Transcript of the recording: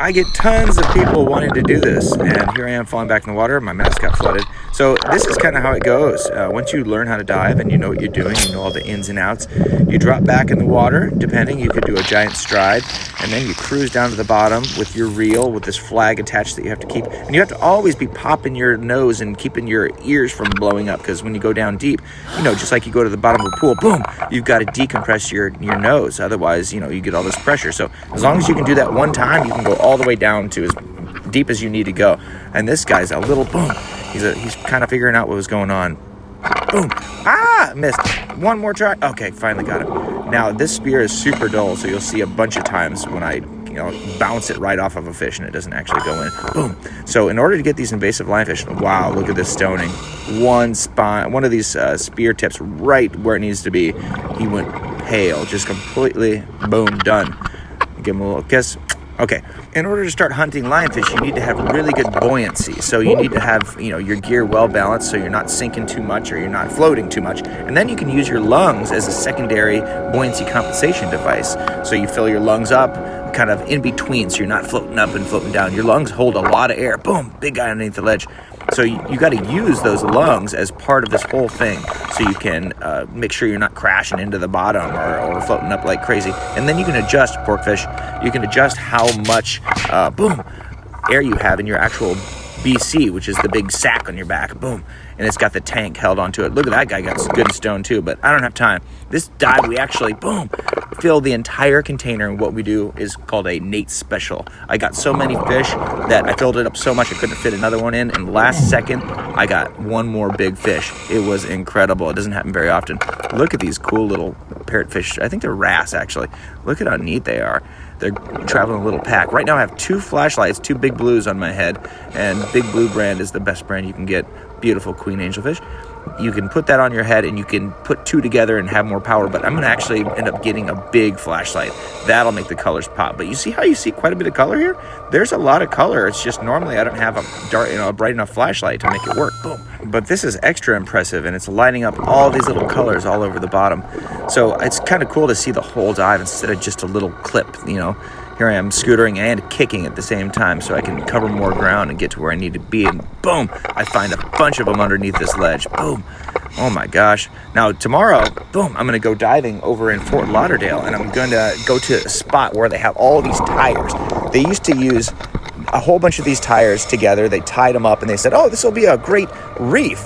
I get tons of people wanting to do this, and here I am falling back in the water. My mask got flooded. So this is kind of how it goes. Once you learn how to dive and you know what you're doing, you know all the ins and outs, you drop back in the water. Depending, you could do a giant stride, and then you cruise down to the bottom with your reel with this flag attached that you have to keep. And you have to always be popping your nose and keeping your ears from blowing up, because when you go down deep, just like you go to the bottom of a pool, boom, you've got to decompress your nose. Otherwise, you get all this pressure. So as long as you can do that one time, you can go all the way down to as deep as you need to go. And this guy's a little boom. He's kind of figuring out what was going on. Boom. Missed. One more try. Okay, finally got it. Now this spear is super dull, so you'll see a bunch of times when I bounce it right off of a fish and it doesn't actually go in. Boom. So in order to get these invasive lionfish, wow, look at this stoning. One of these spear tips right where it needs to be. He went pale, just completely, boom, done. Give him a little kiss. Okay, in order to start hunting lionfish, you need to have really good buoyancy. So you need to have, your gear well balanced so you're not sinking too much or you're not floating too much. And then you can use your lungs as a secondary buoyancy compensation device. So you fill your lungs up kind of in between, so you're not floating up and floating down. Your lungs hold a lot of air. Boom, big guy underneath the ledge. So you got to use those lungs as part of this whole thing, so you can make sure you're not crashing into the bottom or floating up like crazy. And then you can adjust, porkfish, you can adjust how much air you have in your actual BC, which is the big sack on your back. Boom. And it's got the tank held onto it. Look at that guy, got good and stoned too, but I don't have time. This dive, we actually, boom, fill the entire container, and what we do is called a Nate special. I got so many fish that I filled it up so much I couldn't fit another one in, and last second, I got one more big fish. It was incredible. It doesn't happen very often. Look at these cool little parrotfish. I think they're wrasse, actually. Look at how neat they are. They're traveling a little pack. Right now I have 2 flashlights, 2 Big Blues on my head, and Big Blue brand is the best brand you can get. Beautiful queen angelfish. You can put that on your head and you can put 2 together and have more power, but I'm going to actually end up getting a big flashlight. That'll make the colors pop. But you see how you see quite a bit of color here? There's a lot of color. It's just normally I don't have a bright enough flashlight to make it work. Boom. But this is extra impressive, and it's lighting up all these little colors all over the bottom. So it's kind of cool to see the whole dive instead of just a little clip, Here I am scootering and kicking at the same time, so I can cover more ground and get to where I need to be. And boom, I find a bunch of them underneath this ledge. Boom. Oh my gosh. Now tomorrow, boom, I'm going to go diving over in Fort Lauderdale, and I'm going to go to a spot where they have all these tires. They used to use a whole bunch of these tires together. They tied them up and they said, this will be a great reef.